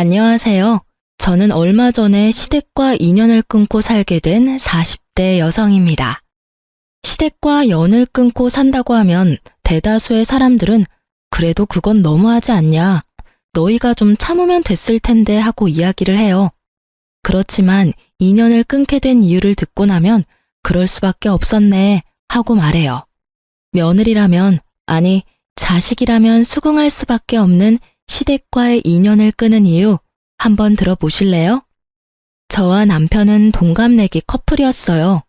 안녕하세요. 저는 얼마 전에 시댁과 인연을 끊고 살게 된 40대 여성입니다. 시댁과 연을 끊고 산다고 하면 대다수의 사람들은 그래도 그건 너무하지 않냐, 너희가 좀 참으면 됐을 텐데 하고 이야기를 해요. 그렇지만 인연을 끊게 된 이유를 듣고 나면 그럴 수밖에 없었네 하고 말해요. 며느리라면, 아니 자식이라면 수긍할 수밖에 없는 시댁과의 인연을 끊은 이유 한번 들어보실래요? 저와 남편은 동갑내기 커플이었어요.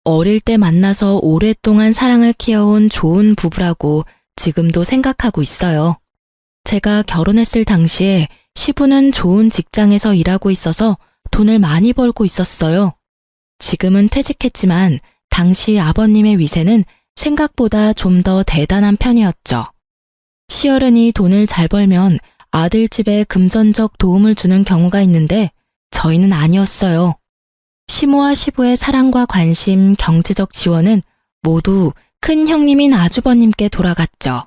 어릴 때 만나서 오랫동안 사랑을 키워온 좋은 부부라고 지금도 생각하고 있어요. 제가 결혼했을 당시에 시부는 좋은 직장에서 일하고 있어서 돈을 많이 벌고 있었어요. 지금은 퇴직했지만 당시 아버님의 위세는 생각보다 좀 더 대단한 편이었죠. 시어른이 돈을 잘 벌면 아들 집에 금전적 도움을 주는 경우가 있는데 저희는 아니었어요. 시모와 시부의 사랑과 관심, 경제적 지원은 모두 큰 형님인 아주버님께 돌아갔죠.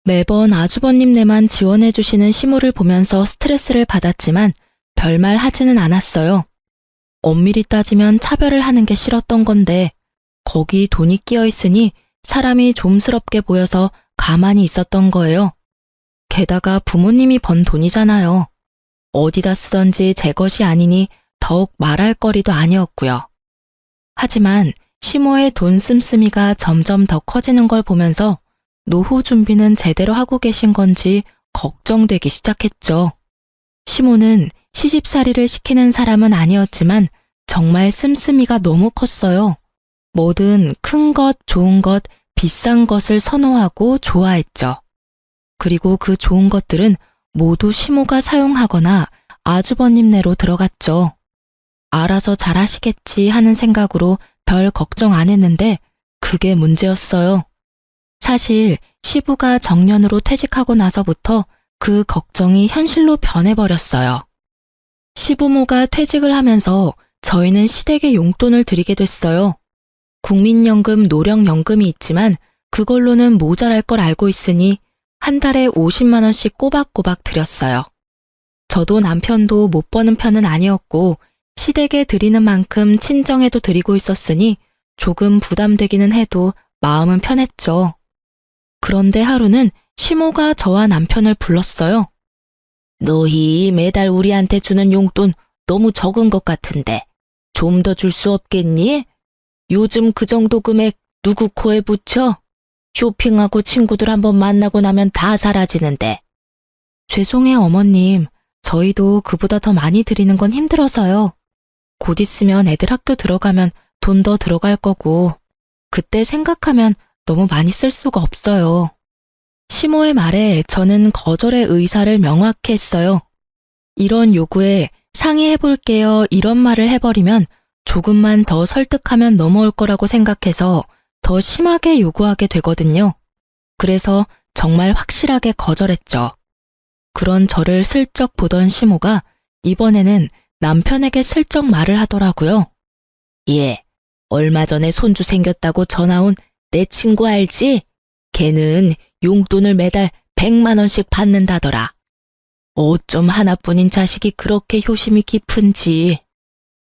매번 아주버님네만 지원해 주시는 시모를 보면서 스트레스를 받았지만 별말 하지는 않았어요. 엄밀히 따지면 차별을 하는 게 싫었던 건데 거기 돈이 끼어 있으니 사람이 좀스럽게 보여서 가만히 있었던 거예요. 게다가 부모님이 번 돈이잖아요. 어디다 쓰던지 제 것이 아니니 더욱 말할 거리도 아니었고요. 하지만 시모의 돈 씀씀이가 점점 더 커지는 걸 보면서 노후 준비는 제대로 하고 계신 건지 걱정되기 시작했죠. 시모는 시집살이를 시키는 사람은 아니었지만 정말 씀씀이가 너무 컸어요. 뭐든 큰 것, 좋은 것, 비싼 것을 선호하고 좋아했죠. 그리고 그 좋은 것들은 모두 시모가 사용하거나 아주버님네로 들어갔죠. 알아서 잘하시겠지 하는 생각으로 별 걱정 안 했는데 그게 문제였어요. 사실 시부가 정년으로 퇴직하고 나서부터 그 걱정이 현실로 변해버렸어요. 시부모가 퇴직을 하면서 저희는 시댁에 용돈을 드리게 됐어요. 국민연금, 노령연금이 있지만 그걸로는 모자랄 걸 알고 있으니 한 달에 50만 원씩 꼬박꼬박 드렸어요. 저도 남편도 못 버는 편은 아니었고 시댁에 드리는 만큼 친정에도 드리고 있었으니 조금 부담되기는 해도 마음은 편했죠. 그런데 하루는 시모가 저와 남편을 불렀어요. 너희 매달 우리한테 주는 용돈 너무 적은 것 같은데 좀 더 줄 수 없겠니? 요즘 그 정도 금액 누구 코에 붙여? 쇼핑하고 친구들 한번 만나고 나면 다 사라지는데. 죄송해요, 어머님. 저희도 그보다 더 많이 드리는 건 힘들어서요. 곧 있으면 애들 학교 들어가면 돈 더 들어갈 거고 그때 생각하면 너무 많이 쓸 수가 없어요. 시모의 말에 저는 거절의 의사를 명확히 했어요. 이런 요구에 상의해볼게요 이런 말을 해버리면 조금만 더 설득하면 넘어올 거라고 생각해서 더 심하게 요구하게 되거든요. 그래서 정말 확실하게 거절했죠. 그런 저를 슬쩍 보던 시모가 이번에는 남편에게 슬쩍 말을 하더라고요. 얘, 얼마 전에 손주 생겼다고 전화 온 내 친구 알지? 걔는 용돈을 매달 100만 원씩 받는다더라. 어쩜 하나뿐인 자식이 그렇게 효심이 깊은지.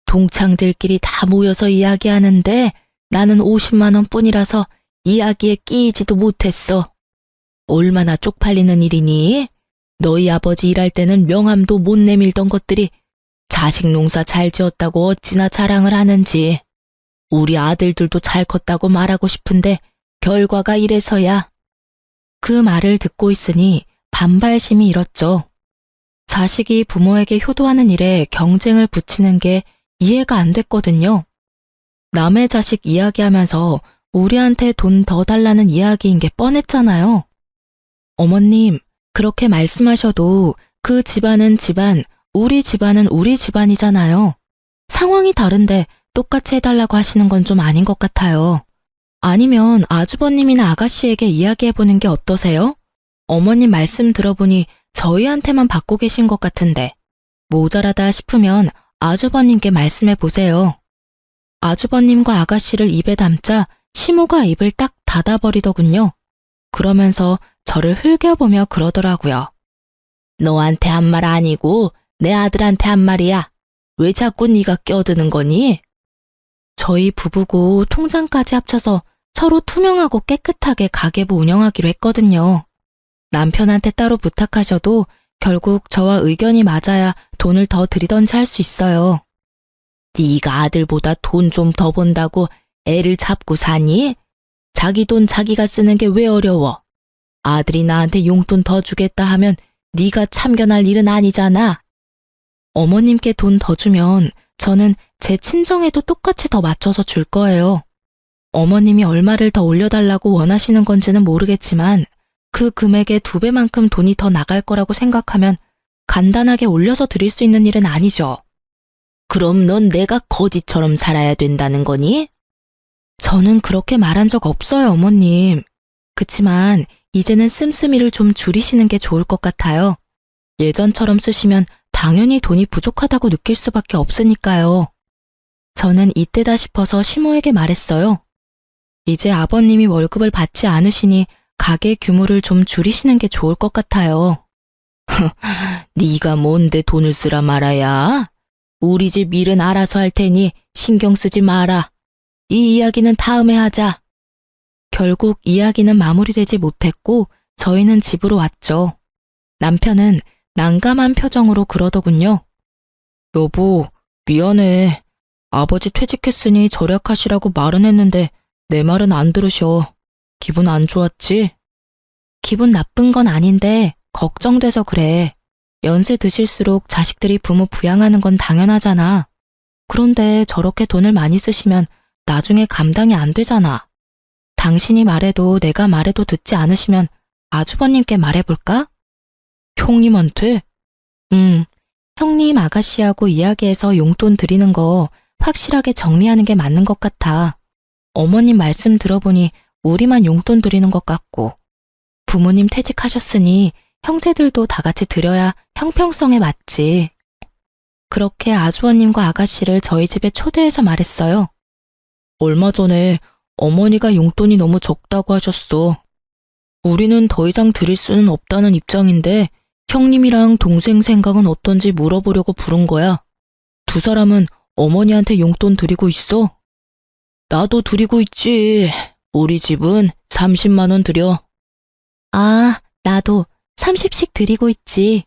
동창들끼리 다 모여서 이야기하는데 나는 50만 원뿐이라서 이야기에 끼이지도 못했어. 얼마나 쪽팔리는 일이니? 너희 아버지 일할 때는 명함도 못 내밀던 것들이 자식 농사 잘 지었다고 어찌나 자랑을 하는지. 우리 아들들도 잘 컸다고 말하고 싶은데 결과가 이래서야. 그 말을 듣고 있으니 반발심이 일었죠. 자식이 부모에게 효도하는 일에 경쟁을 붙이는 게 이해가 안 됐거든요. 남의 자식 이야기하면서 우리한테 돈 더 달라는 이야기인 게 뻔했잖아요. 어머님, 그렇게 말씀하셔도 그 집안은 집안, 우리 집안은 우리 집안이잖아요. 상황이 다른데 똑같이 해달라고 하시는 건 좀 아닌 것 같아요. 아니면 아주버님이나 아가씨에게 이야기해보는 게 어떠세요? 어머님 말씀 들어보니 저희한테만 받고 계신 것 같은데 모자라다 싶으면 아주버님께 말씀해보세요. 아주버님과 아가씨를 입에 담자 시모가 입을 딱 닫아버리더군요. 그러면서 저를 흘겨보며 그러더라고요. 너한테 한 말 아니고 내 아들한테 한 말이야. 왜 자꾸 네가 껴드는 거니? 저희 부부고 통장까지 합쳐서 서로 투명하고 깨끗하게 가계부 운영하기로 했거든요. 남편한테 따로 부탁하셔도 결국 저와 의견이 맞아야 돈을 더 드리던지 할 수 있어요. 네가 아들보다 돈 좀 더 번다고 애를 잡고 사니? 자기 돈 자기가 쓰는 게 왜 어려워? 아들이 나한테 용돈 더 주겠다 하면 네가 참견할 일은 아니잖아. 어머님께 돈 더 주면 저는 제 친정에도 똑같이 더 맞춰서 줄 거예요. 어머님이 얼마를 더 올려달라고 원하시는 건지는 모르겠지만 그 금액의 2배만큼 돈이 더 나갈 거라고 생각하면 간단하게 올려서 드릴 수 있는 일은 아니죠. 그럼 넌 내가 거지처럼 살아야 된다는 거니? 저는 그렇게 말한 적 없어요, 어머님. 그치만 이제는 씀씀이를 좀 줄이시는 게 좋을 것 같아요. 예전처럼 쓰시면 당연히 돈이 부족하다고 느낄 수밖에 없으니까요. 저는 이때다 싶어서 시모에게 말했어요. 이제 아버님이 월급을 받지 않으시니 가게 규모를 좀 줄이시는 게 좋을 것 같아요. 네가 뭔데 돈을 쓰라 말아야? 우리 집 일은 알아서 할 테니 신경 쓰지 마라. 이 이야기는 다음에 하자. 결국 이야기는 마무리되지 못했고 저희는 집으로 왔죠. 남편은 난감한 표정으로 그러더군요. 여보, 미안해. 아버지 퇴직했으니 절약하시라고 말은 했는데 내 말은 안 들으셔. 기분 안 좋았지? 기분 나쁜 건 아닌데 걱정돼서 그래. 연세 드실수록 자식들이 부모 부양하는 건 당연하잖아. 그런데 저렇게 돈을 많이 쓰시면 나중에 감당이 안 되잖아. 당신이 말해도 내가 말해도 듣지 않으시면 아주버님께 말해볼까? 형님한테? 형님 아가씨하고 이야기해서 용돈 드리는 거 확실하게 정리하는 게 맞는 것 같아. 어머님 말씀 들어보니 우리만 용돈 드리는 것 같고 부모님 퇴직하셨으니 형제들도 다 같이 드려야 형평성에 맞지. 그렇게 아주버님과 아가씨를 저희 집에 초대해서 말했어요. 얼마 전에 어머니가 용돈이 너무 적다고 하셨어. 우리는 더 이상 드릴 수는 없다는 입장인데 형님이랑 동생 생각은 어떤지 물어보려고 부른 거야. 두 사람은 어머니한테 용돈 드리고 있어? 나도 드리고 있지. 우리 집은 30만 원 드려. 아, 나도 30씩 드리고 있지.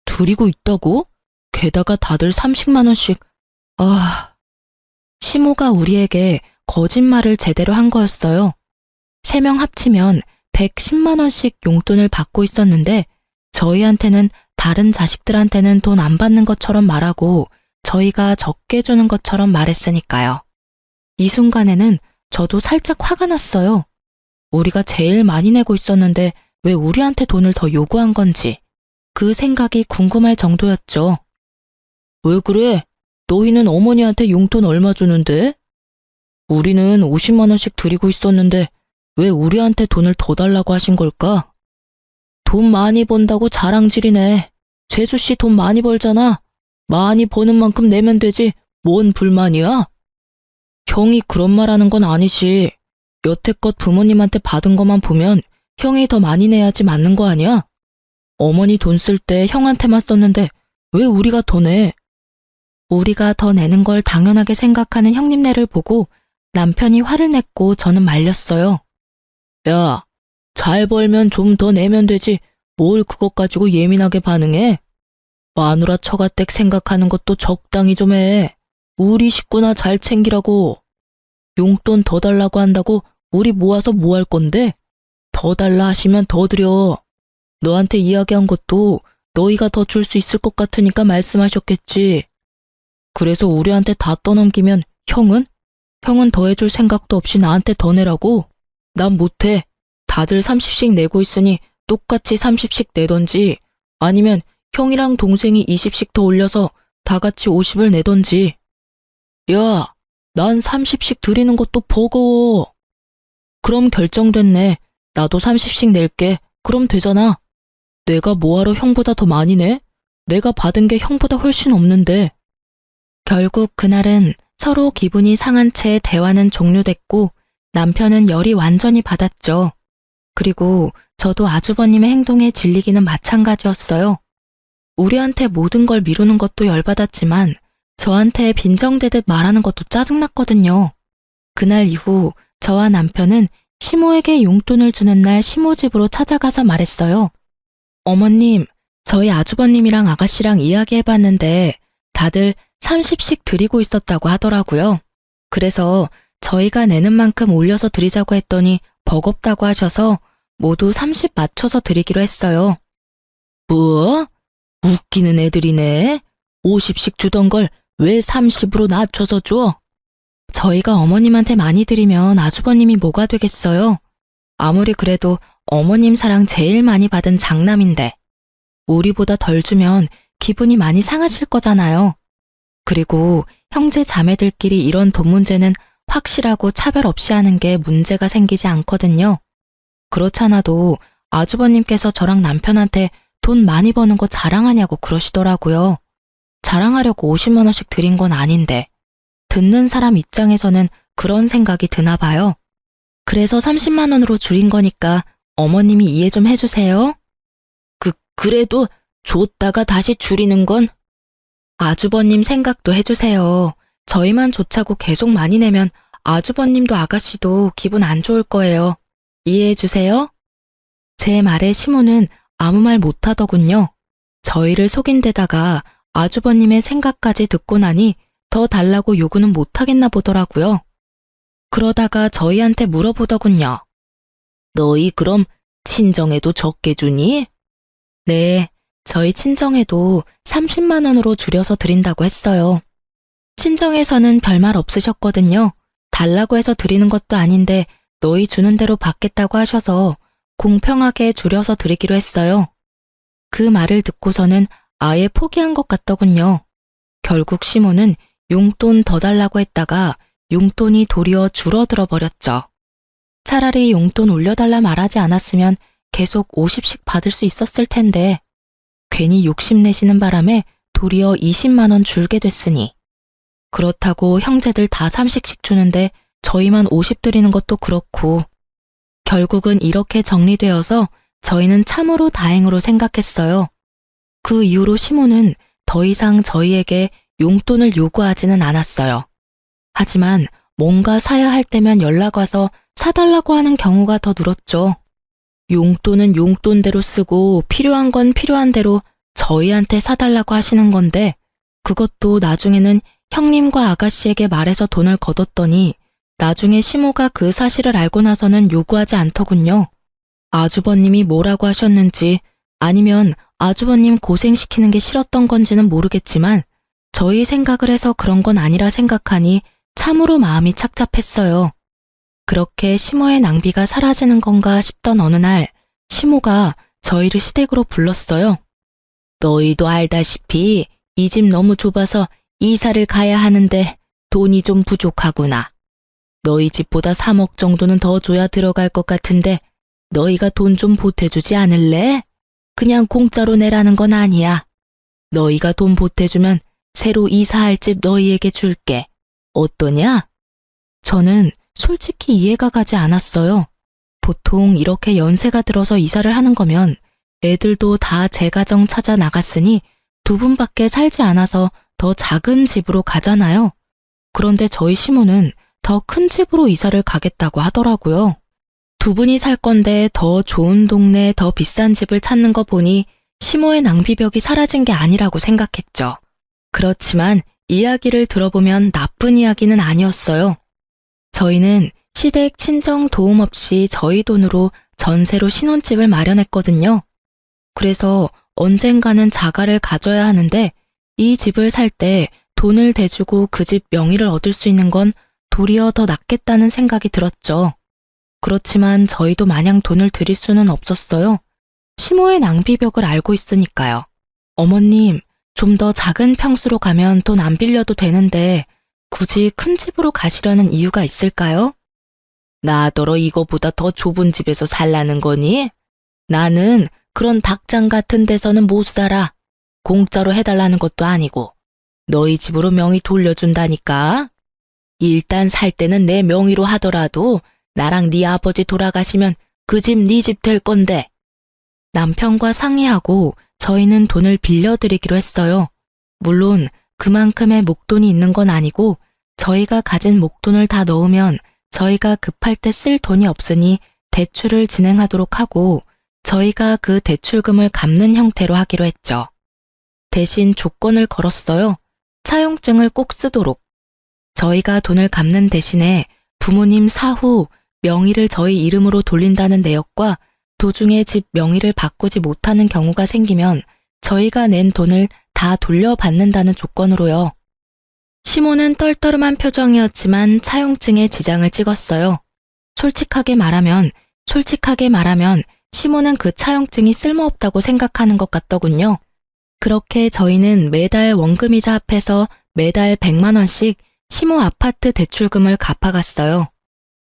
드리고 있다고? 게다가 다들 30만 원씩. 아, 시모가 우리에게 거짓말을 제대로 한 거였어요. 3명 합치면 110만 원씩 용돈을 받고 있었는데 저희한테는 다른 자식들한테는 돈 안 받는 것처럼 말하고 저희가 적게 주는 것처럼 말했으니까요. 이 순간에는 저도 살짝 화가 났어요. 우리가 제일 많이 내고 있었는데 왜 우리한테 돈을 더 요구한 건지 그 생각이 궁금할 정도였죠. 왜 그래? 너희는 어머니한테 용돈 얼마 주는데? 우리는 50만 원씩 드리고 있었는데 왜 우리한테 돈을 더 달라고 하신 걸까? 돈 많이 번다고 자랑질이네. 재수씨 돈 많이 벌잖아. 많이 버는 만큼 내면 되지. 뭔 불만이야? 형이 그런 말 하는 건 아니지. 여태껏 부모님한테 받은 것만 보면 형이 더 많이 내야지 맞는 거 아니야? 어머니 돈 쓸 때 형한테만 썼는데 왜 우리가 더 내? 우리가 더 내는 걸 당연하게 생각하는 형님네를 보고 남편이 화를 냈고 저는 말렸어요. 야, 잘 벌면 좀 더 내면 되지. 뭘 그것 가지고 예민하게 반응해? 마누라 처가댁 생각하는 것도 적당히 좀 해. 우리 식구나 잘 챙기라고. 용돈 더 달라고 한다고 우리 모아서 뭐 할 건데? 더 달라 하시면 더 드려. 너한테 이야기한 것도 너희가 더 줄 수 있을 것 같으니까 말씀하셨겠지. 그래서 우리한테 다 떠넘기면 형은? 형은 더 해줄 생각도 없이 나한테 더 내라고? 난 못해. 다들 30씩 내고 있으니 똑같이 30씩 내던지 아니면 형이랑 동생이 20씩 더 올려서 다 같이 50을 내던지. 야, 난 30씩 드리는 것도 버거워. 그럼 결정됐네. 나도 30씩 낼게. 그럼 되잖아. 내가 뭐하러 형보다 더 많이 내? 내가 받은 게 형보다 훨씬 없는데. 결국 그날은 서로 기분이 상한 채 대화는 종료됐고 남편은 열이 완전히 받았죠. 그리고 저도 아주버님의 행동에 질리기는 마찬가지였어요. 우리한테 모든 걸 미루는 것도 열받았지만 저한테 빈정대듯 말하는 것도 짜증났거든요. 그날 이후 저와 남편은 시모에게 용돈을 주는 날 시모 집으로 찾아가서 말했어요. 어머님, 저희 아주버님이랑 아가씨랑 이야기해봤는데 다들 30씩 드리고 있었다고 하더라고요. 그래서 저희가 내는 만큼 올려서 드리자고 했더니 버겁다고 하셔서 모두 30 맞춰서 드리기로 했어요. 뭐? 웃기는 애들이네. 50씩 주던 걸 왜 30으로 낮춰서 줘? 저희가 어머님한테 많이 드리면 아주버님이 뭐가 되겠어요? 아무리 그래도 어머님 사랑 제일 많이 받은 장남인데 우리보다 덜 주면 기분이 많이 상하실 거잖아요. 그리고 형제 자매들끼리 이런 돈 문제는 확실하고 차별 없이 하는 게 문제가 생기지 않거든요. 그렇잖아도 아주버님께서 저랑 남편한테 돈 많이 버는 거 자랑하냐고 그러시더라고요. 자랑하려고 50만 원씩 드린 건 아닌데 듣는 사람 입장에서는 그런 생각이 드나 봐요. 그래서 30만 원으로 줄인 거니까 어머님이 이해 좀 해주세요. 그래도 줬다가 다시 줄이는 건? 아주버님 생각도 해주세요. 저희만 좋자고 계속 많이 내면 아주버님도 아가씨도 기분 안 좋을 거예요. 이해해주세요. 제 말에 시모는 아무 말 못하더군요. 저희를 속인 데다가 아주버님의 생각까지 듣고 나니 더 달라고 요구는 못하겠나 보더라고요. 그러다가 저희한테 물어보더군요. 너희 그럼 친정에도 적게 주니? 네, 저희 친정에도 30만 원으로 줄여서 드린다고 했어요. 친정에서는 별말 없으셨거든요. 달라고 해서 드리는 것도 아닌데 너희 주는 대로 받겠다고 하셔서 공평하게 줄여서 드리기로 했어요. 그 말을 듣고서는 아예 포기한 것 같더군요. 결국 시모는 용돈 더 달라고 했다가 용돈이 도리어 줄어들어 버렸죠. 차라리 용돈 올려달라 말하지 않았으면 계속 50씩 받을 수 있었을 텐데 괜히 욕심내시는 바람에 도리어 20만 원 줄게 됐으니 그렇다고 형제들 다 30씩 주는데 저희만 50 드리는 것도 그렇고 결국은 이렇게 정리되어서 저희는 참으로 다행으로 생각했어요. 그 이후로 시모는 더 이상 저희에게 용돈을 요구하지는 않았어요. 하지만 뭔가 사야 할 때면 연락 와서 사달라고 하는 경우가 더 늘었죠. 용돈은 용돈대로 쓰고 필요한 건 필요한 대로 저희한테 사달라고 하시는 건데 그것도 나중에는 형님과 아가씨에게 말해서 돈을 거뒀더니 나중에 시모가 그 사실을 알고 나서는 요구하지 않더군요. 아주버님이 뭐라고 하셨는지 아니면 아주버님 고생시키는 게 싫었던 건지는 모르겠지만 저희 생각을 해서 그런 건 아니라 생각하니 참으로 마음이 착잡했어요. 그렇게 시모의 낭비가 사라지는 건가 싶던 어느 날 시모가 저희를 시댁으로 불렀어요. 너희도 알다시피 이 집 너무 좁아서 이사를 가야 하는데 돈이 좀 부족하구나. 너희 집보다 3억 정도는 더 줘야 들어갈 것 같은데 너희가 돈 좀 보태주지 않을래? 그냥 공짜로 내라는 건 아니야. 너희가 돈 보태주면 새로 이사할 집 너희에게 줄게. 어떠냐? 저는 솔직히 이해가 가지 않았어요. 보통 이렇게 연세가 들어서 이사를 하는 거면 애들도 다 제 가정 찾아 나갔으니 두 분밖에 살지 않아서 더 작은 집으로 가잖아요. 그런데 저희 시모는 더 큰 집으로 이사를 가겠다고 하더라고요. 두 분이 살 건데 더 좋은 동네, 더 비싼 집을 찾는 거 보니 시모의 낭비벽이 사라진 게 아니라고 생각했죠. 그렇지만 이야기를 들어보면 나쁜 이야기는 아니었어요. 저희는 시댁 친정 도움 없이 저희 돈으로 전세로 신혼집을 마련했거든요. 그래서 언젠가는 자가를 가져야 하는데 이 집을 살 때 돈을 대주고 그 집 명의를 얻을 수 있는 건 도리어 더 낫겠다는 생각이 들었죠. 그렇지만 저희도 마냥 돈을 드릴 수는 없었어요. 시모의 낭비벽을 알고 있으니까요. 어머님, 좀 더 작은 평수로 가면 돈 안 빌려도 되는데 굳이 큰 집으로 가시려는 이유가 있을까요? 나더러 이거보다 더 좁은 집에서 살라는 거니? 나는 그런 닭장 같은 데서는 못 살아. 공짜로 해달라는 것도 아니고 너희 집으로 명의 돌려준다니까. 일단 살 때는 내 명의로 하더라도 나랑 네 아버지 돌아가시면 그 집 네 집 될 건데. 남편과 상의하고 저희는 돈을 빌려드리기로 했어요. 물론 그만큼의 목돈이 있는 건 아니고 저희가 가진 목돈을 다 넣으면 저희가 급할 때 쓸 돈이 없으니 대출을 진행하도록 하고 저희가 그 대출금을 갚는 형태로 하기로 했죠. 대신 조건을 걸었어요. 차용증을 꼭 쓰도록. 저희가 돈을 갚는 대신에 부모님 사후 명의를 저희 이름으로 돌린다는 내역과 도중에 집 명의를 바꾸지 못하는 경우가 생기면 저희가 낸 돈을 다 돌려받는다는 조건으로요. 시모는 떨떠름한 표정이었지만 차용증에 지장을 찍었어요. 솔직하게 말하면 시모는 그 차용증이 쓸모없다고 생각하는 것 같더군요. 그렇게 저희는 매달 원금이자 합해서 매달 100만 원씩 시모 아파트 대출금을 갚아갔어요.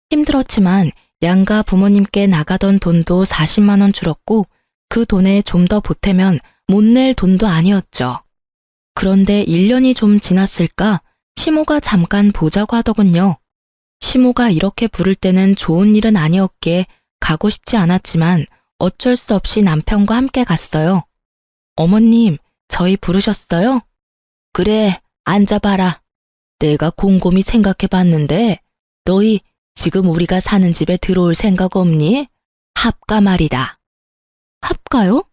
힘들었지만 양가 부모님께 나가던 돈도 40만 원 줄었고 그 돈에 좀 더 보태면 못 낼 돈도 아니었죠. 그런데 1년이 좀 지났을까 시모가 잠깐 보자고 하더군요. 시모가 이렇게 부를 때는 좋은 일은 아니었기에 가고 싶지 않았지만 어쩔 수 없이 남편과 함께 갔어요. 어머님, 저희 부르셨어요? 그래, 앉아봐라. 내가 곰곰이 생각해봤는데 너희 지금 우리가 사는 집에 들어올 생각 없니? 합가 말이다. 합가요?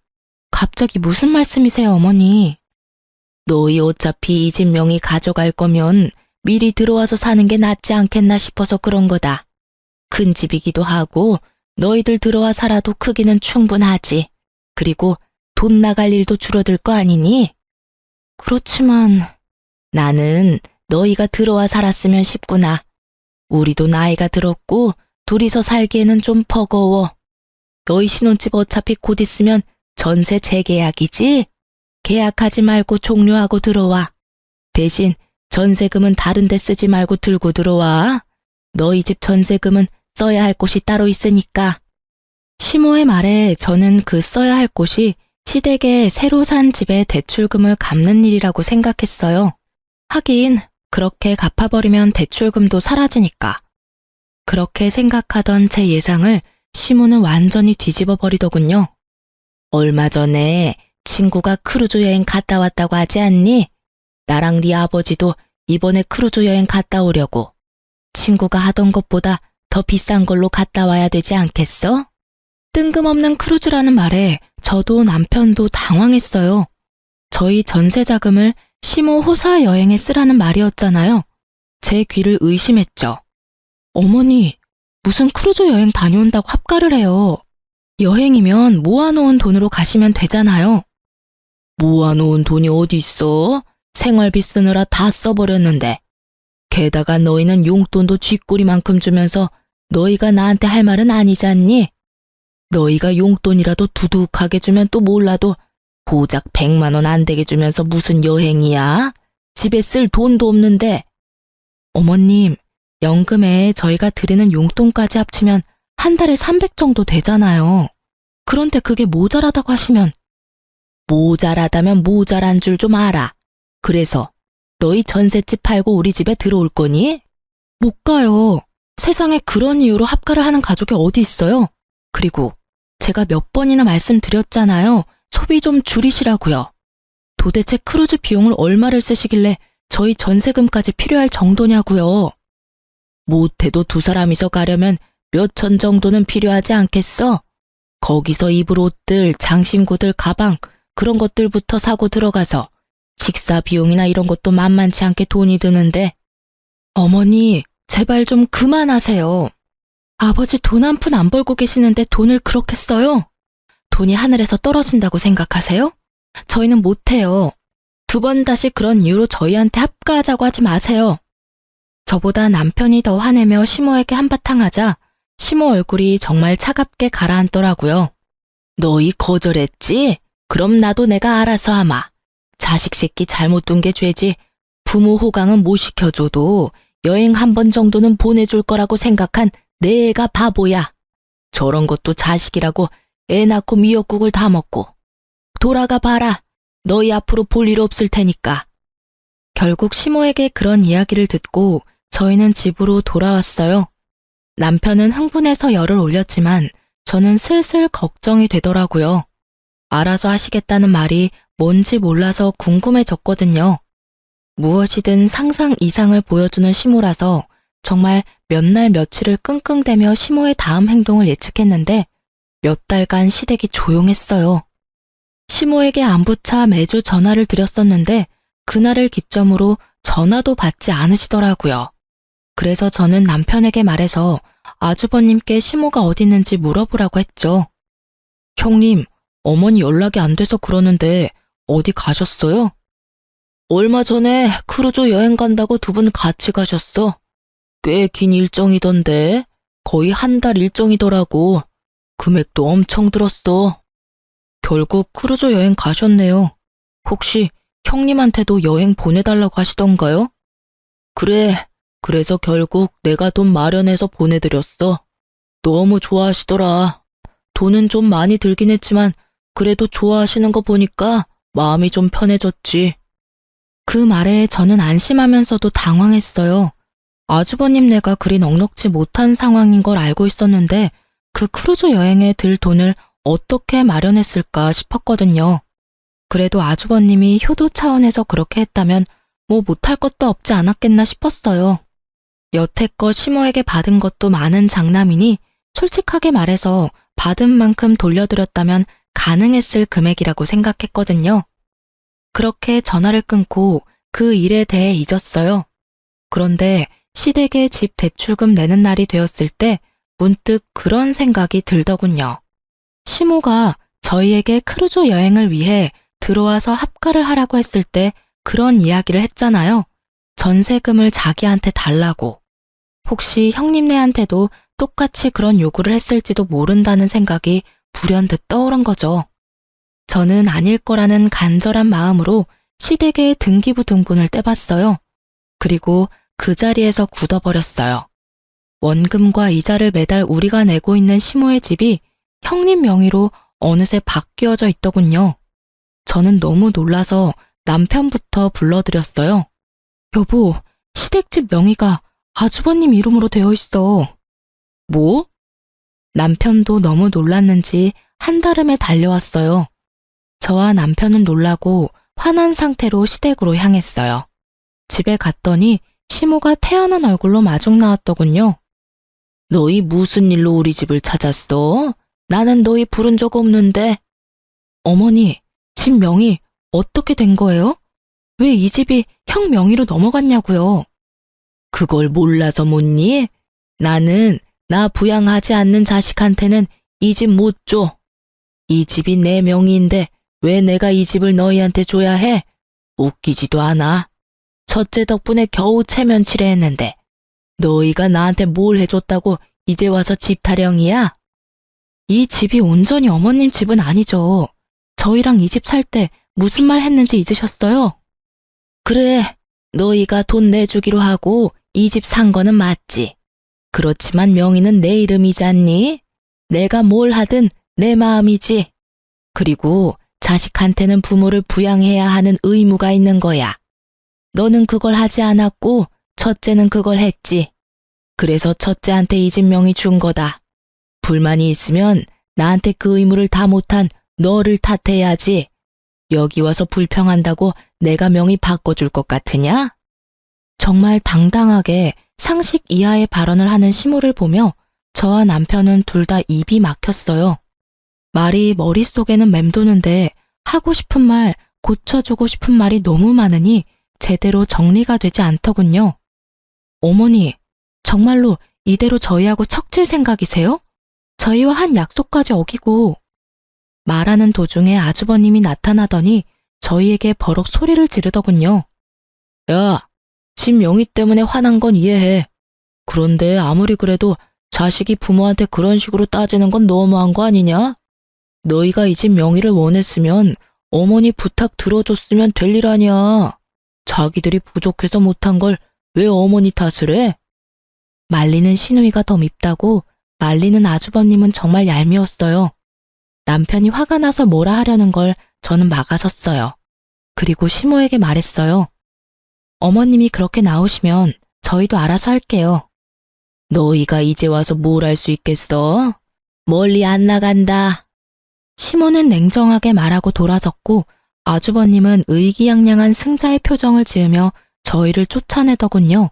갑자기 무슨 말씀이세요, 어머니? 너희 어차피 이 집 명의 가져갈 거면 미리 들어와서 사는 게 낫지 않겠나 싶어서 그런 거다. 큰 집이기도 하고 너희들 들어와 살아도 크기는 충분하지. 그리고 돈 나갈 일도 줄어들 거 아니니? 그렇지만 나는 너희가 들어와 살았으면 싶구나. 우리도 나이가 들었고 둘이서 살기에는 좀 버거워. 너희 신혼집 어차피 곧 있으면 전세 재계약이지? 계약하지 말고 종료하고 들어와. 대신 전세금은 다른 데 쓰지 말고 들고 들어와. 너희 집 전세금은 써야 할 곳이 따로 있으니까. 시모의 말에 저는 그 써야 할 곳이 시댁에 새로 산 집의 대출금을 갚는 일이라고 생각했어요. 하긴 그렇게 갚아버리면 대출금도 사라지니까. 그렇게 생각하던 제 예상을 시모는 완전히 뒤집어 버리더군요. 얼마 전에 친구가 크루즈 여행 갔다 왔다고 하지 않니? 나랑 네 아버지도 이번에 크루즈 여행 갔다 오려고. 친구가 하던 것보다 더 비싼 걸로 갔다 와야 되지 않겠어? 뜬금없는 크루즈라는 말에 저도 남편도 당황했어요. 저희 전세 자금을 시모 호사 여행에 쓰라는 말이었잖아요. 제 귀를 의심했죠. 어머니, 무슨 크루즈 여행 다녀온다고 합가를 해요. 여행이면 모아놓은 돈으로 가시면 되잖아요. 모아놓은 돈이 어디 있어? 생활비 쓰느라 다 써버렸는데. 게다가 너희는 용돈도 쥐꼬리만큼 주면서 너희가 나한테 할 말은 아니잖니? 너희가 용돈이라도 두둑하게 주면 또 몰라도 고작 100만 원 안 되게 주면서 무슨 여행이야? 집에 쓸 돈도 없는데. 어머님, 연금에 저희가 드리는 용돈까지 합치면 한 달에 300 정도 되잖아요. 그런데 그게 모자라다고 하시면. 모자라다면 모자란 줄 좀 알아. 그래서 너희 전셋집 팔고 우리 집에 들어올 거니? 못 가요. 세상에 그런 이유로 합가를 하는 가족이 어디 있어요? 그리고 제가 몇 번이나 말씀드렸잖아요. 소비 좀 줄이시라고요. 도대체 크루즈 비용을 얼마를 쓰시길래 저희 전세금까지 필요할 정도냐고요. 못해도 두 사람이서 가려면 몇 천 정도는 필요하지 않겠어? 거기서 입을 옷들, 장신구들, 가방 그런 것들부터 사고 들어가서 식사 비용이나 이런 것도 만만치 않게 돈이 드는데. 어머니, 제발 좀 그만하세요. 아버지 돈 한 푼 안 벌고 계시는데 돈을 그렇게 써요? 돈이 하늘에서 떨어진다고 생각하세요? 저희는 못해요. 2번 다시 그런 이유로 저희한테 합가하자고 하지 마세요. 저보다 남편이 더 화내며 시모에게 한바탕 하자 시모 얼굴이 정말 차갑게 가라앉더라고요. 너희 거절했지? 그럼 나도 내가 알아서 하마. 자식 새끼 잘못 둔 게 죄지. 부모 호강은 못 시켜줘도 여행 한 번 정도는 보내줄 거라고 생각한 내 애가 바보야. 저런 것도 자식이라고 애 낳고 미역국을 다 먹고. 돌아가 봐라. 너희 앞으로 볼 일 없을 테니까. 결국 시모에게 그런 이야기를 듣고 저희는 집으로 돌아왔어요. 남편은 흥분해서 열을 올렸지만 저는 슬슬 걱정이 되더라고요. 알아서 하시겠다는 말이 뭔지 몰라서 궁금해졌거든요. 무엇이든 상상 이상을 보여주는 시모라서 정말 몇 날 며칠을 끙끙대며 시모의 다음 행동을 예측했는데 몇 달간 시댁이 조용했어요. 시모에게 안부차 매주 전화를 드렸었는데 그날을 기점으로 전화도 받지 않으시더라고요. 그래서 저는 남편에게 말해서 아주버님께 시모가 어디 있는지 물어보라고 했죠. 형님, 어머니 연락이 안 돼서 그러는데 어디 가셨어요? 얼마 전에 크루즈 여행 간다고 두 분 같이 가셨어. 꽤 긴 일정이던데 거의 한 달 일정이더라고. 금액도 엄청 들었어. 결국 크루즈 여행 가셨네요. 혹시 형님한테도 여행 보내달라고 하시던가요? 그래, 그래서 결국 내가 돈 마련해서 보내드렸어. 너무 좋아하시더라. 돈은 좀 많이 들긴 했지만 그래도 좋아하시는 거 보니까 마음이 좀 편해졌지. 그 말에 저는 안심하면서도 당황했어요. 아주버님네가 그리 넉넉지 못한 상황인 걸 알고 있었는데 그 크루즈 여행에 들 돈을 어떻게 마련했을까 싶었거든요. 그래도 아주버님이 효도 차원에서 그렇게 했다면 뭐 못할 것도 없지 않았겠나 싶었어요. 여태껏 시모에게 받은 것도 많은 장남이니 솔직하게 말해서 받은 만큼 돌려드렸다면 가능했을 금액이라고 생각했거든요. 그렇게 전화를 끊고 그 일에 대해 잊었어요. 그런데 시댁에 집 대출금 내는 날이 되었을 때 문득 그런 생각이 들더군요. 시모가 저희에게 크루즈 여행을 위해 들어와서 합가를 하라고 했을 때 그런 이야기를 했잖아요. 전세금을 자기한테 달라고. 혹시 형님네한테도 똑같이 그런 요구를 했을지도 모른다는 생각이 불현듯 떠오른 거죠. 저는 아닐 거라는 간절한 마음으로 시댁의 등기부 등본을 떼봤어요. 그리고 그 자리에서 굳어버렸어요. 원금과 이자를 매달 우리가 내고 있는 시모의 집이 형님 명의로 어느새 바뀌어져 있더군요. 저는 너무 놀라서 남편부터 불러드렸어요. 여보, 시댁집 명의가 아주버님 이름으로 되어 있어. 뭐? 남편도 너무 놀랐는지 한달음에 달려왔어요. 저와 남편은 놀라고 화난 상태로 시댁으로 향했어요. 집에 갔더니 시모가 태연한 얼굴로 마중 나왔더군요. 너희 무슨 일로 우리 집을 찾았어? 나는 너희 부른 적 없는데. 어머니, 집 명의 어떻게 된 거예요? 왜 이 집이 형 명의로 넘어갔냐고요? 그걸 몰라서 묻니? 나는 나 부양하지 않는 자식한테는 이 집 못 줘. 이 집이 내 명의인데 왜 내가 이 집을 너희한테 줘야 해? 웃기지도 않아. 첫째 덕분에 겨우 체면치레 했는데 너희가 나한테 뭘 해줬다고 이제 와서 집 타령이야? 이 집이 온전히 어머님 집은 아니죠. 저희랑 이 집 살 때 무슨 말 했는지 잊으셨어요? 그래, 너희가 돈 내주기로 하고 이 집 산 거는 맞지. 그렇지만 명의는 내 이름이잖니? 내가 뭘 하든 내 마음이지. 그리고 자식한테는 부모를 부양해야 하는 의무가 있는 거야. 너는 그걸 하지 않았고 첫째는 그걸 했지. 그래서 첫째한테 이 집 명의 준 거다. 불만이 있으면 나한테 그 의무를 다 못한 너를 탓해야지. 여기 와서 불평한다고 내가 명의 바꿔줄 것 같으냐? 정말 당당하게 상식 이하의 발언을 하는 시모를 보며 저와 남편은 둘 다 입이 막혔어요. 말이 머릿속에는 맴도는데 하고 싶은 말, 고쳐주고 싶은 말이 너무 많으니 제대로 정리가 되지 않더군요. 어머니, 정말로 이대로 저희하고 척질 생각이세요? 저희와 한 약속까지 어기고. 말하는 도중에 아주버님이 나타나더니 저희에게 버럭 소리를 지르더군요. 야, 집 명의 때문에 화난 건 이해해. 그런데 아무리 그래도 자식이 부모한테 그런 식으로 따지는 건 너무한 거 아니냐? 너희가 이 집 명의를 원했으면 어머니 부탁 들어줬으면 될 일 아니야. 자기들이 부족해서 못한 걸 왜 어머니 탓을 해? 말리는 시누이가 더 밉다고 말리는 아주버님은 정말 얄미웠어요. 남편이 화가 나서 뭐라 하려는 걸 저는 막아섰어요. 그리고 시모에게 말했어요. 어머님이 그렇게 나오시면 저희도 알아서 할게요. 너희가 이제 와서 뭘 할 수 있겠어? 멀리 안 나간다. 시모는 냉정하게 말하고 돌아섰고 아주버님은 의기양양한 승자의 표정을 지으며 저희를 쫓아내더군요.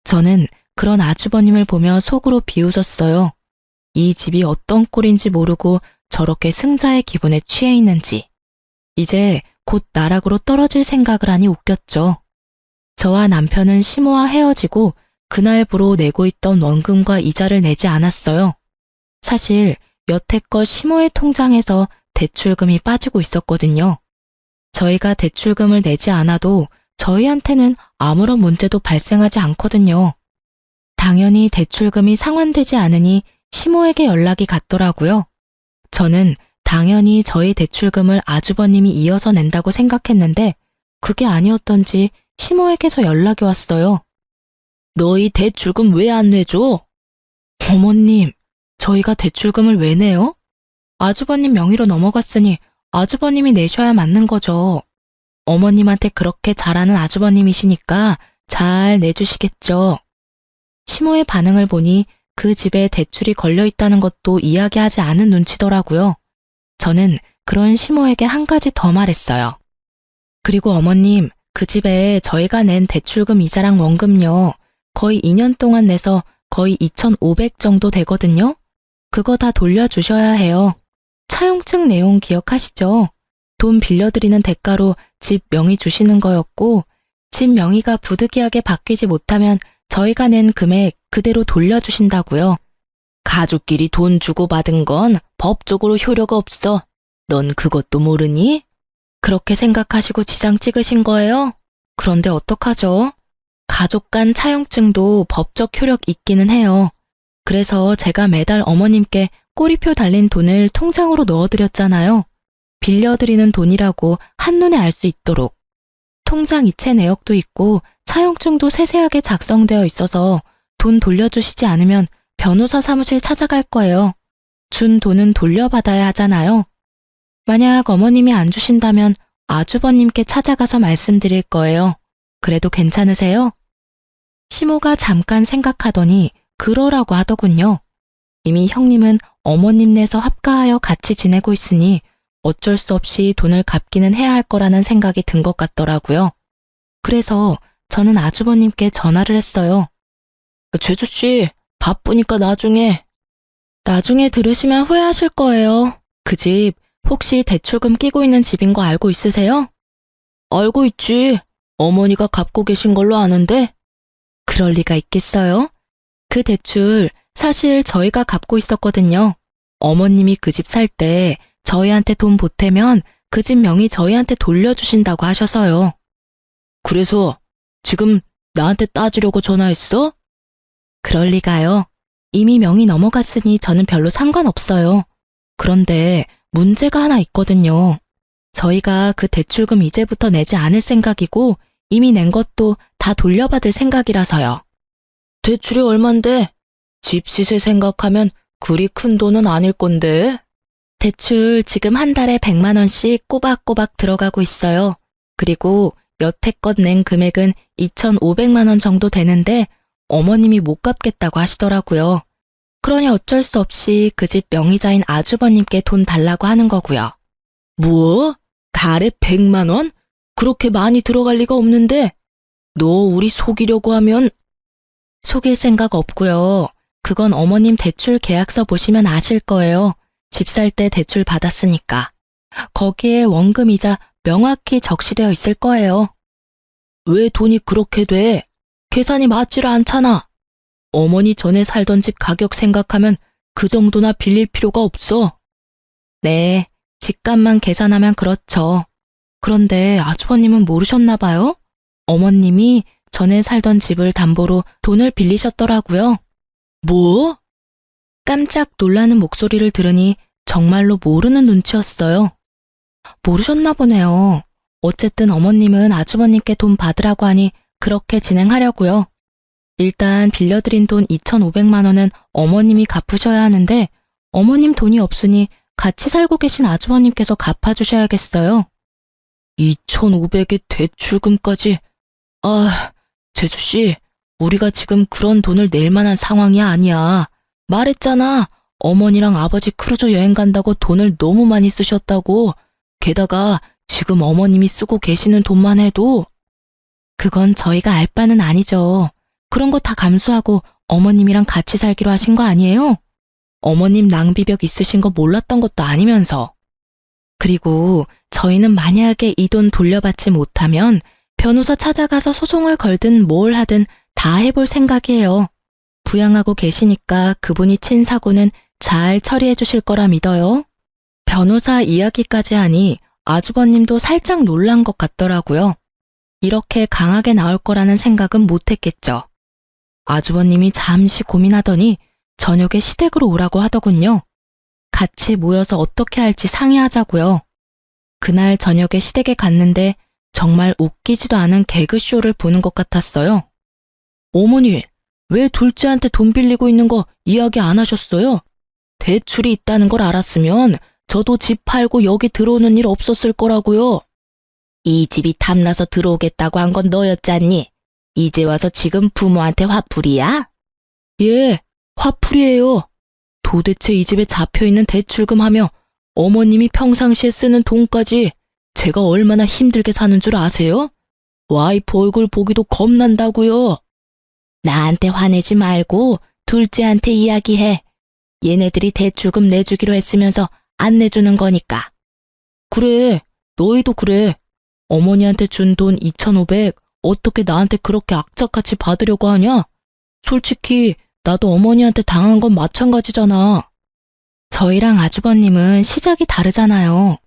저는 그런 아주버님을 보며 속으로 비웃었어요. 이 집이 어떤 꼴인지 모르고 저렇게 승자의 기분에 취해 있는지. 이제 곧 나락으로 떨어질 생각을 하니 웃겼죠. 저와 남편은 시모와 헤어지고 그날부로 내고 있던 원금과 이자를 내지 않았어요. 사실 여태껏 시모의 통장에서 대출금이 빠지고 있었거든요. 저희가 대출금을 내지 않아도 저희한테는 아무런 문제도 발생하지 않거든요. 당연히 대출금이 상환되지 않으니 시모에게 연락이 갔더라고요. 저는 당연히 저희 대출금을 아주버님이 이어서 낸다고 생각했는데 그게 아니었던지 시모에게서 연락이 왔어요. 너희 대출금 왜 안 내줘? 어머님, 저희가 대출금을 왜 내요? 아주버님 명의로 넘어갔으니 아주버님이 내셔야 맞는 거죠. 어머님한테 그렇게 잘하는 아주버님이시니까 잘 내주시겠죠. 시모의 반응을 보니 그 집에 대출이 걸려 있다는 것도 이야기하지 않은 눈치더라고요. 저는 그런 시모에게 한 가지 더 말했어요. 그리고 어머님, 그 집에 저희가 낸 대출금 이자랑 원금요. 거의 2년 동안 내서 거의 2,500 정도 되거든요. 그거 다 돌려주셔야 해요. 차용증 내용 기억하시죠? 돈 빌려드리는 대가로 집 명의 주시는 거였고 집 명의가 부득이하게 바뀌지 못하면 저희가 낸 금액 그대로 돌려주신다고요. 가족끼리 돈 주고받은 건 법적으로 효력가 없어. 넌 그것도 모르니? 그렇게 생각하시고 지장 찍으신 거예요? 그런데 어떡하죠? 가족 간 차용증도 법적 효력 있기는 해요. 그래서 제가 매달 어머님께 꼬리표 달린 돈을 통장으로 넣어드렸잖아요. 빌려드리는 돈이라고 한눈에 알 수 있도록. 통장 이체 내역도 있고 차용증도 세세하게 작성되어 있어서 돈 돌려주시지 않으면 변호사 사무실 찾아갈 거예요. 준 돈은 돌려받아야 하잖아요. 만약 어머님이 안 주신다면 아주버님께 찾아가서 말씀드릴 거예요. 그래도 괜찮으세요? 시모가 잠깐 생각하더니 그러라고 하더군요. 이미 형님은 어머님 내서 합가하여 같이 지내고 있으니 어쩔 수 없이 돈을 갚기는 해야 할 거라는 생각이 든 것 같더라고요. 그래서 저는 아주버님께 전화를 했어요. 제주씨, 바쁘니까 나중에 들으시면 후회하실 거예요. 그 집 혹시 대출금 끼고 있는 집인 거 알고 있으세요? 알고 있지. 어머니가 갚고 계신 걸로 아는데. 그럴 리가 있겠어요? 그 대출 사실 저희가 갚고 있었거든요. 어머님이 그 집 살 때 저희한테 돈 보태면 그 집 명의 저희한테 돌려주신다고 하셔서요. 그래서 지금 나한테 따지려고 전화했어? 그럴 리가요. 이미 명의 넘어갔으니 저는 별로 상관없어요. 그런데 문제가 하나 있거든요. 저희가 그 대출금 이제부터 내지 않을 생각이고 이미 낸 것도 다 돌려받을 생각이라서요. 대출이 얼만데? 집 시세 생각하면 그리 큰 돈은 아닐 건데. 대출 지금 한 달에 100만 원씩 꼬박꼬박 들어가고 있어요. 그리고 여태껏 낸 금액은 2,500만 원 정도 되는데 어머님이 못 갚겠다고 하시더라고요. 그러니 어쩔 수 없이 그 집 명의자인 아주버님께 돈 달라고 하는 거고요. 뭐? 달에 100만 원? 그렇게 많이 들어갈 리가 없는데. 너 우리 속이려고 하면. 속일 생각 없고요. 그건 어머님 대출 계약서 보시면 아실 거예요. 집 살 때 대출 받았으니까. 거기에 원금이자 명확히 적시되어 있을 거예요. 왜 돈이 그렇게 돼? 계산이 맞지를 않잖아. 어머니 전에 살던 집 가격 생각하면 그 정도나 빌릴 필요가 없어. 네, 집값만 계산하면 그렇죠. 그런데 아주버님은 모르셨나 봐요? 어머님이 전에 살던 집을 담보로 돈을 빌리셨더라고요. 뭐? 깜짝 놀라는 목소리를 들으니 정말로 모르는 눈치였어요. 모르셨나 보네요. 어쨌든 어머님은 아주버님께 돈 받으라고 하니 그렇게 진행하려고요. 일단 빌려드린 돈 2,500만 원은 어머님이 갚으셔야 하는데 어머님 돈이 없으니 같이 살고 계신 아주버님께서 갚아주셔야겠어요. 2,500의 대출금까지. 아, 제주씨, 우리가 지금 그런 돈을 낼 만한 상황이 아니야. 말했잖아. 어머니랑 아버지 크루즈 여행 간다고 돈을 너무 많이 쓰셨다고. 게다가 지금 어머님이 쓰고 계시는 돈만 해도. 그건 저희가 알 바는 아니죠. 그런 거 다 감수하고 어머님이랑 같이 살기로 하신 거 아니에요? 어머님 낭비벽 있으신 거 몰랐던 것도 아니면서. 그리고 저희는 만약에 이 돈 돌려받지 못하면 변호사 찾아가서 소송을 걸든 뭘 하든 다 해볼 생각이에요. 부양하고 계시니까 그분이 친 사고는 잘 처리해 주실 거라 믿어요. 변호사 이야기까지 하니 아주버님도 살짝 놀란 것 같더라고요. 이렇게 강하게 나올 거라는 생각은 못했겠죠. 아주버님이 잠시 고민하더니 저녁에 시댁으로 오라고 하더군요. 같이 모여서 어떻게 할지 상의하자고요. 그날 저녁에 시댁에 갔는데 정말 웃기지도 않은 개그쇼를 보는 것 같았어요. 어머니, 왜 둘째한테 돈 빌리고 있는 거 이야기 안 하셨어요? 대출이 있다는 걸 알았으면 저도 집 팔고 여기 들어오는 일 없었을 거라고요. 이 집이 탐나서 들어오겠다고 한 건 너였잖니? 이제 와서 지금 부모한테 화풀이야? 예, 화풀이에요. 도대체 이 집에 잡혀있는 대출금 하며 어머님이 평상시에 쓰는 돈까지 제가 얼마나 힘들게 사는 줄 아세요? 와이프 얼굴 보기도 겁난다고요. 나한테 화내지 말고 둘째한테 이야기해. 얘네들이 대출금 내주기로 했으면서 안 내주는 거니까. 그래, 너희도 그래. 어머니한테 준 돈 2,500 어떻게 나한테 그렇게 악착같이 받으려고 하냐? 솔직히 나도 어머니한테 당한 건 마찬가지잖아. 저희랑 아주버님은 시작이 다르잖아요.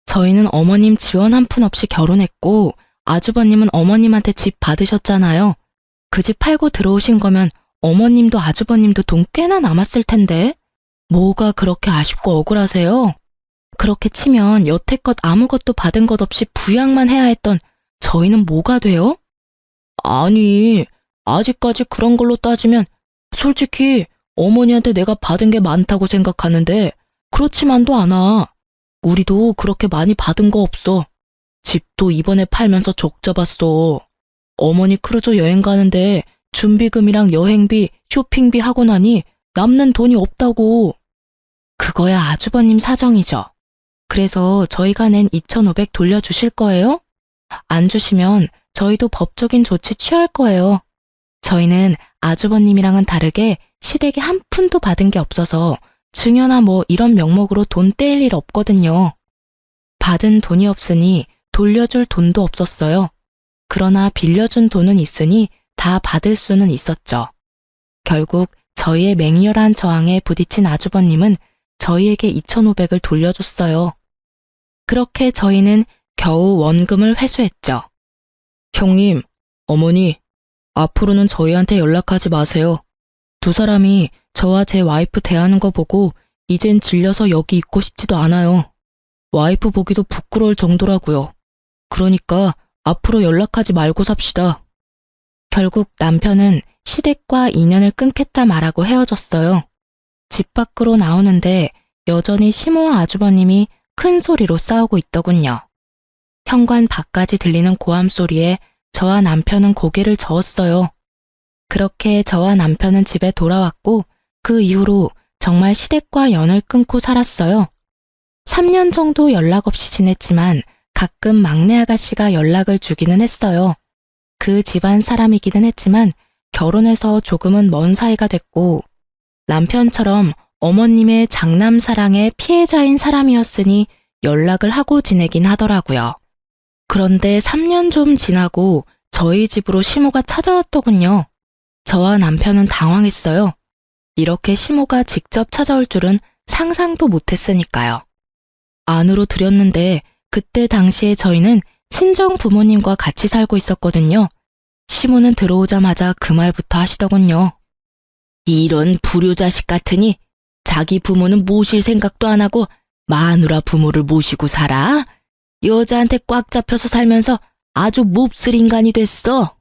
저희는 어머님 지원 한 푼 없이 결혼했고 아주버님은 어머님한테 집 받으셨잖아요. 그 집 팔고 들어오신 거면 어머님도 아주버님도 돈 꽤나 남았을 텐데 뭐가 그렇게 아쉽고 억울하세요? 그렇게 치면 여태껏 아무것도 받은 것 없이 부양만 해야 했던 저희는 뭐가 돼요? 아니, 아직까지 그런 걸로 따지면 솔직히 어머니한테 내가 받은 게 많다고 생각하는데 그렇지만도 않아. 우리도 그렇게 많이 받은 거 없어. 집도 이번에 팔면서 적자 봤어. 어머니 크루즈 여행 가는데 준비금이랑 여행비, 쇼핑비 하고 나니 남는 돈이 없다고. 그거야 아주버님 사정이죠. 그래서 저희가 낸 2,500 돌려주실 거예요? 안 주시면 저희도 법적인 조치 취할 거예요. 저희는 아주버님이랑은 다르게 시댁에 한 푼도 받은 게 없어서 증여나 뭐 이런 명목으로 돈 떼일 일 없거든요. 받은 돈이 없으니 돌려줄 돈도 없었어요. 그러나 빌려준 돈은 있으니 다 받을 수는 있었죠. 결국 저희의 맹렬한 저항에 부딪힌 아주버님은 저희에게 2,500을 돌려줬어요. 그렇게 저희는 겨우 원금을 회수했죠. 형님, 어머니, 앞으로는 저희한테 연락하지 마세요. 두 사람이 저와 제 와이프 대하는 거 보고 이젠 질려서 여기 있고 싶지도 않아요. 와이프 보기도 부끄러울 정도라고요. 그러니까 앞으로 연락하지 말고 삽시다. 결국 남편은 시댁과 인연을 끊겠다 말하고 헤어졌어요. 집 밖으로 나오는데 여전히 시모와 아주버님이 큰 소리로 싸우고 있더군요. 현관 밖까지 들리는 고함 소리에 저와 남편은 고개를 저었어요. 그렇게 저와 남편은 집에 돌아왔고 그 이후로 정말 시댁과 연을 끊고 살았어요. 3년 정도 연락 없이 지냈지만 가끔 막내 아가씨가 연락을 주기는 했어요. 그 집안 사람이기는 했지만 결혼해서 조금은 먼 사이가 됐고 남편처럼 어머님의 장남사랑의 피해자인 사람이었으니 연락을 하고 지내긴 하더라고요. 그런데 3년 좀 지나고 저희 집으로 시모가 찾아왔더군요. 저와 남편은 당황했어요. 이렇게 시모가 직접 찾아올 줄은 상상도 못했으니까요. 안으로 들였는데 그때 당시에 저희는 친정 부모님과 같이 살고 있었거든요. 시모는 들어오자마자 그 말부터 하시더군요. 이런 불효자식 같으니 자기 부모는 모실 생각도 안 하고 마누라 부모를 모시고 살아? 여자한테 꽉 잡혀서 살면서 아주 몹쓸 인간이 됐어.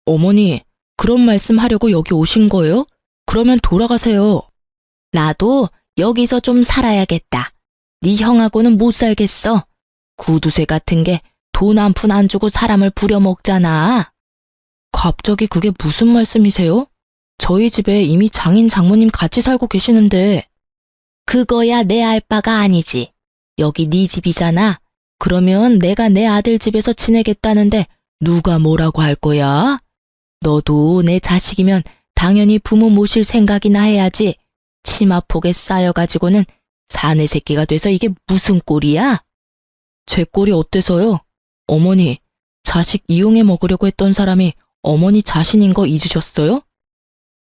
어머니, 그런 말씀 하려고 여기 오신 거예요? 그러면 돌아가세요. 나도 여기서 좀 살아야겠다. 네 형하고는 못 살겠어. 구두쇠 같은 게 돈 한 푼 안 주고 사람을 부려먹잖아. 갑자기 그게 무슨 말씀이세요? 저희 집에 이미 장인 장모님 같이 살고 계시는데. 그거야 내 알 바가 아니지. 여기 네 집이잖아. 그러면 내가 내 아들 집에서 지내겠다는데 누가 뭐라고 할 거야? 너도 내 자식이면 당연히 부모 모실 생각이나 해야지. 치마폭에 쌓여가지고는 사내 새끼가 돼서 이게 무슨 꼴이야? 제 꼴이 어때서요? 어머니, 자식 이용해 먹으려고 했던 사람이 어머니 자신인 거 잊으셨어요?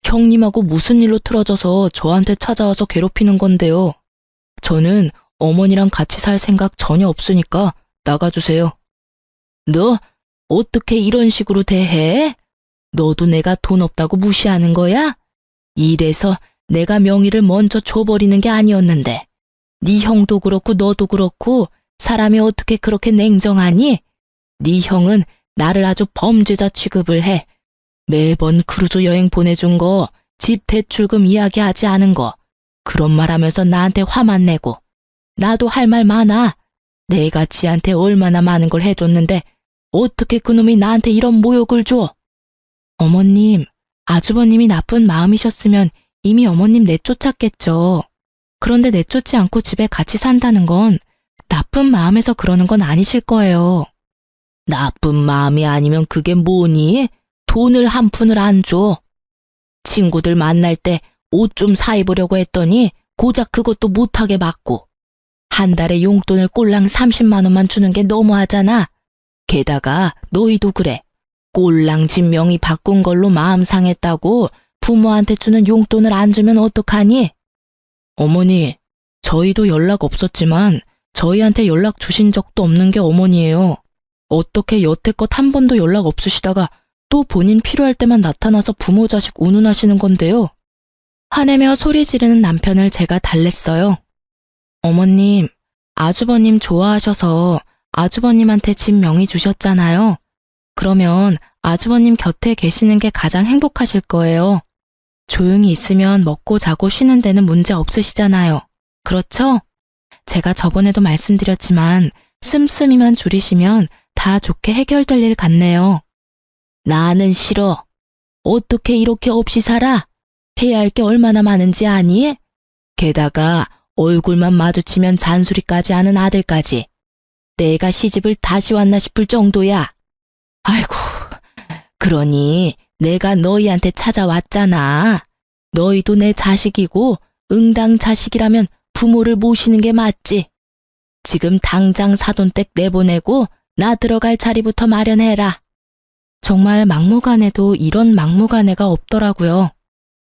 형님하고 무슨 일로 틀어져서 저한테 찾아와서 괴롭히는 건데요. 저는 어머니랑 같이 살 생각 전혀 없으니까 나가주세요. 너 어떻게 이런 식으로 대해? 너도 내가 돈 없다고 무시하는 거야? 이래서 내가 명의를 먼저 줘버리는 게 아니었는데 네 형도 그렇고 너도 그렇고 사람이 어떻게 그렇게 냉정하니? 네 형은 나를 아주 범죄자 취급을 해. 매번 크루즈 여행 보내준 거, 집 대출금 이야기하지 않은 거, 그런 말 하면서 나한테 화만 내고. 나도 할 말 많아. 내가 지한테 얼마나 많은 걸 해줬는데 어떻게 그놈이 나한테 이런 모욕을 줘? 어머님, 아주버님이 나쁜 마음이셨으면 이미 어머님 내쫓았겠죠. 그런데 내쫓지 않고 집에 같이 산다는 건 나쁜 마음에서 그러는 건 아니실 거예요. 나쁜 마음이 아니면 그게 뭐니? 돈을 한 푼을 안 줘. 친구들 만날 때 옷 좀 사입으려고 했더니 고작 그것도 못하게 맞고. 한 달에 용돈을 꼴랑 30만 원만 주는 게 너무하잖아. 게다가 너희도 그래. 꼴랑 집 명의 바꾼 걸로 마음 상했다고 부모한테 주는 용돈을 안 주면 어떡하니? 어머니, 저희도 연락 없었지만 저희한테 연락 주신 적도 없는 게 어머니예요. 어떻게 여태껏 한 번도 연락 없으시다가 또 본인 필요할 때만 나타나서 부모 자식 운운하시는 건데요. 화내며 소리 지르는 남편을 제가 달랬어요. 어머님, 아주버님 좋아하셔서 아주버님한테 집 명의 주셨잖아요. 그러면 아주버님 곁에 계시는 게 가장 행복하실 거예요. 조용히 있으면 먹고 자고 쉬는 데는 문제 없으시잖아요. 그렇죠? 제가 저번에도 말씀드렸지만 씀씀이만 줄이시면 다 좋게 해결될 일 같네요. 나는 싫어. 어떻게 이렇게 없이 살아? 해야 할 게 얼마나 많은지 아니? 게다가 얼굴만 마주치면 잔소리까지 하는 아들까지. 내가 시집을 다시 왔나 싶을 정도야. 아이고, 그러니 내가 너희한테 찾아왔잖아. 너희도 내 자식이고 응당 자식이라면 부모를 모시는 게 맞지. 지금 당장 사돈댁 내보내고 나 들어갈 자리부터 마련해라. 정말 막무가내도 이런 막무가내가 없더라고요.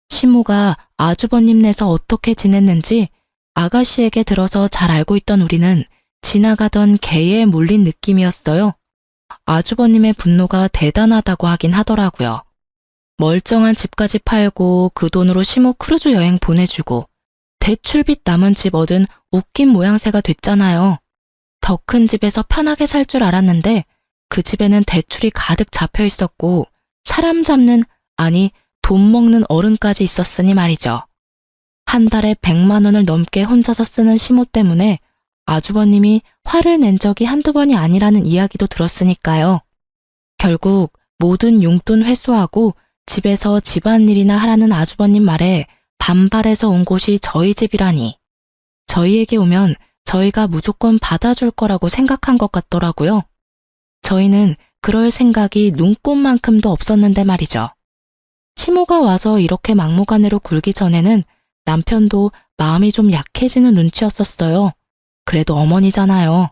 시모가 아주버님네서 어떻게 지냈는지 아가씨에게 들어서 잘 알고 있던 우리는 지나가던 개에 물린 느낌이었어요. 아주버님의 분노가 대단하다고 하긴 하더라고요. 멀쩡한 집까지 팔고 그 돈으로 시모 크루즈 여행 보내주고 대출빚 남은 집 얻은 웃긴 모양새가 됐잖아요. 더 큰 집에서 편하게 살 줄 알았는데 그 집에는 대출이 가득 잡혀 있었고 사람 잡는, 아니 돈 먹는 어른까지 있었으니 말이죠. 한 달에 100만 원을 넘게 혼자서 쓰는 시모 때문에 아주버님이 화를 낸 적이 한두 번이 아니라는 이야기도 들었으니까요. 결국 모든 용돈 회수하고 집에서 집안일이나 하라는 아주버님 말에 반발해서 온 곳이 저희 집이라니. 저희에게 오면 저희가 무조건 받아줄 거라고 생각한 것 같더라고요. 저희는 그럴 생각이 눈꼽만큼도 없었는데 말이죠. 시모가 와서 이렇게 막무가내로 굴기 전에는 남편도 마음이 좀 약해지는 눈치였었어요. 그래도 어머니잖아요.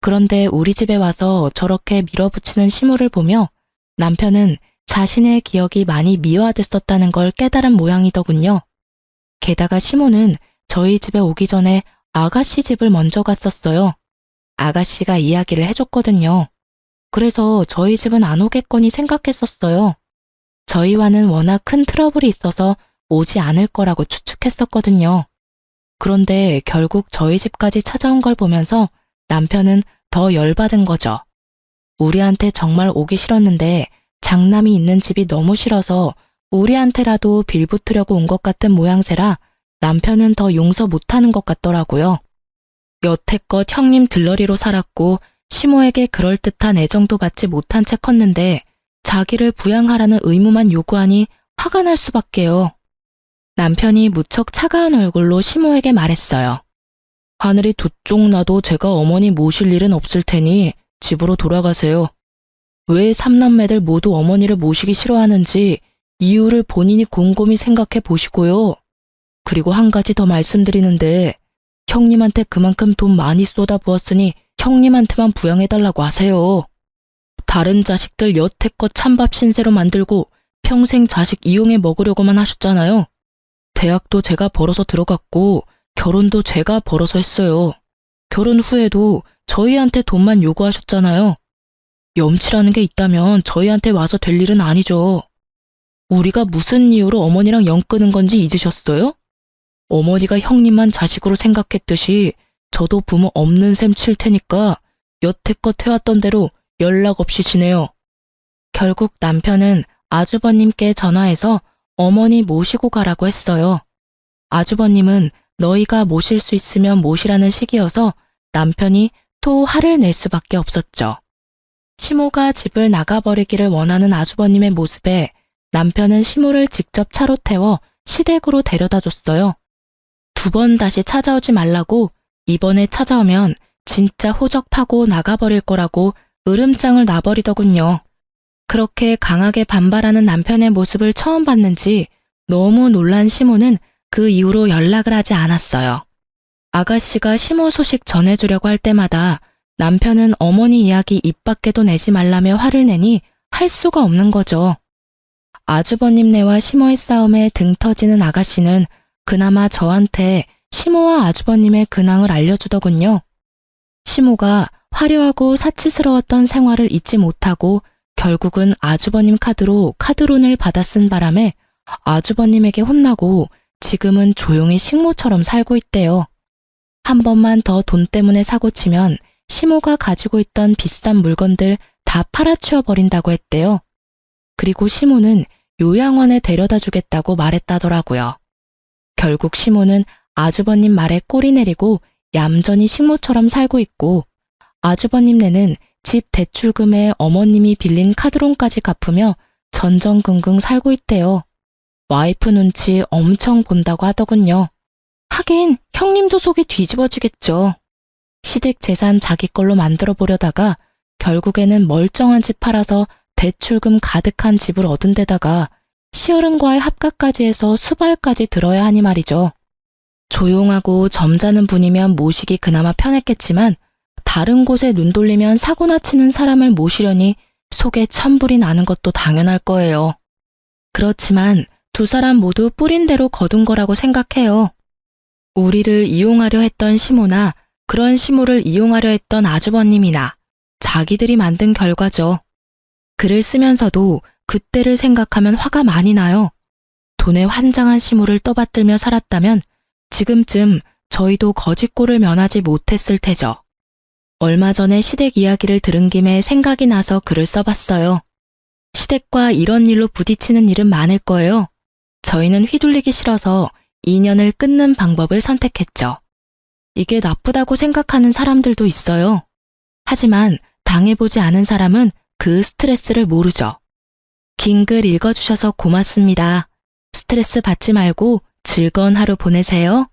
그런데 우리 집에 와서 저렇게 밀어붙이는 시모를 보며 남편은 자신의 기억이 많이 미화됐었다는 걸 깨달은 모양이더군요. 게다가 시모는 저희 집에 오기 전에 아가씨 집을 먼저 갔었어요. 아가씨가 이야기를 해줬거든요. 그래서 저희 집은 안 오겠거니 생각했었어요. 저희와는 워낙 큰 트러블이 있어서 오지 않을 거라고 추측했었거든요. 그런데 결국 저희 집까지 찾아온 걸 보면서 남편은 더 열받은 거죠. 우리한테 정말 오기 싫었는데 장남이 있는 집이 너무 싫어서 우리한테라도 빌붙으려고 온 것 같은 모양새라 남편은 더 용서 못하는 것 같더라고요. 여태껏 형님 들러리로 살았고 시모에게 그럴듯한 애정도 받지 못한 채 컸는데 자기를 부양하라는 의무만 요구하니 화가 날 수밖에요. 남편이 무척 차가운 얼굴로 시모에게 말했어요. 하늘이 두 쪽 나도 제가 어머니 모실 일은 없을 테니 집으로 돌아가세요. 왜 삼남매들 모두 어머니를 모시기 싫어하는지 이유를 본인이 곰곰이 생각해 보시고요. 그리고 한 가지 더 말씀드리는데 형님한테 그만큼 돈 많이 쏟아부었으니 형님한테만 부양해달라고 하세요. 다른 자식들 여태껏 찬밥 신세로 만들고 평생 자식 이용해 먹으려고만 하셨잖아요. 대학도 제가 벌어서 들어갔고 결혼도 제가 벌어서 했어요. 결혼 후에도 저희한테 돈만 요구하셨잖아요. 염치라는 게 있다면 저희한테 와서 될 일은 아니죠. 우리가 무슨 이유로 어머니랑 연 끊은 건지 잊으셨어요? 어머니가 형님만 자식으로 생각했듯이 저도 부모 없는 셈 칠 테니까 여태껏 해왔던 대로 연락 없이 지내요. 결국 남편은 아주버님께 전화해서 어머니 모시고 가라고 했어요. 아주버님은 너희가 모실 수 있으면 모시라는 식이어서 남편이 또 화를 낼 수밖에 없었죠. 시모가 집을 나가버리기를 원하는 아주버님의 모습에 남편은 시모를 직접 차로 태워 시댁으로 데려다 줬어요. 2번 다시 찾아오지 말라고 이번에 찾아오면 진짜 호적 파고 나가버릴 거라고 으름장을 놔버리더군요. 그렇게 강하게 반발하는 남편의 모습을 처음 봤는지 너무 놀란 시모는 그 이후로 연락을 하지 않았어요. 아가씨가 시모 소식 전해주려고 할 때마다 남편은 어머니 이야기 입 밖에도 내지 말라며 화를 내니 할 수가 없는 거죠. 아주버님네와 시모의 싸움에 등 터지는 아가씨는 그나마 저한테 시모와 아주버님의 근황을 알려주더군요. 시모가 화려하고 사치스러웠던 생활을 잊지 못하고 결국은 아주버님 카드로 카드론을 받아 쓴 바람에 아주버님에게 혼나고 지금은 조용히 식모처럼 살고 있대요. 한 번만 더 돈 때문에 사고치면 시모가 가지고 있던 비싼 물건들 다 팔아치워 버린다고 했대요. 그리고 시모는 요양원에 데려다 주겠다고 말했다더라고요. 결국 시모는 아주버님 말에 꼬리 내리고 얌전히 식모처럼 살고 있고 아주버님네는 집 대출금에 어머님이 빌린 카드론까지 갚으며 전전긍긍 살고 있대요. 와이프 눈치 엄청 본다고 하더군요. 하긴 형님도 속이 뒤집어지겠죠. 시댁 재산 자기 걸로 만들어 보려다가 결국에는 멀쩡한 집 팔아서 대출금 가득한 집을 얻은 데다가 시어른과의 합가까지 해서 수발까지 들어야 하니 말이죠. 조용하고 점잖은 분이면 모시기 그나마 편했겠지만 다른 곳에 눈 돌리면 사고나 치는 사람을 모시려니 속에 천불이 나는 것도 당연할 거예요. 그렇지만 2사람 모두 뿌린 대로 거둔 거라고 생각해요. 우리를 이용하려 했던 시모나 그런 시모를 이용하려 했던 아주버님이나 자기들이 만든 결과죠. 글을 쓰면서도 그때를 생각하면 화가 많이 나요. 돈에 환장한 시모를 떠받들며 살았다면 지금쯤 저희도 거짓골을 면하지 못했을 테죠. 얼마 전에 시댁 이야기를 들은 김에 생각이 나서 글을 써봤어요. 시댁과 이런 일로 부딪히는 일은 많을 거예요. 저희는 휘둘리기 싫어서 인연을 끊는 방법을 선택했죠. 이게 나쁘다고 생각하는 사람들도 있어요. 하지만 당해보지 않은 사람은 그 스트레스를 모르죠. 긴 글 읽어주셔서 고맙습니다. 스트레스 받지 말고 즐거운 하루 보내세요.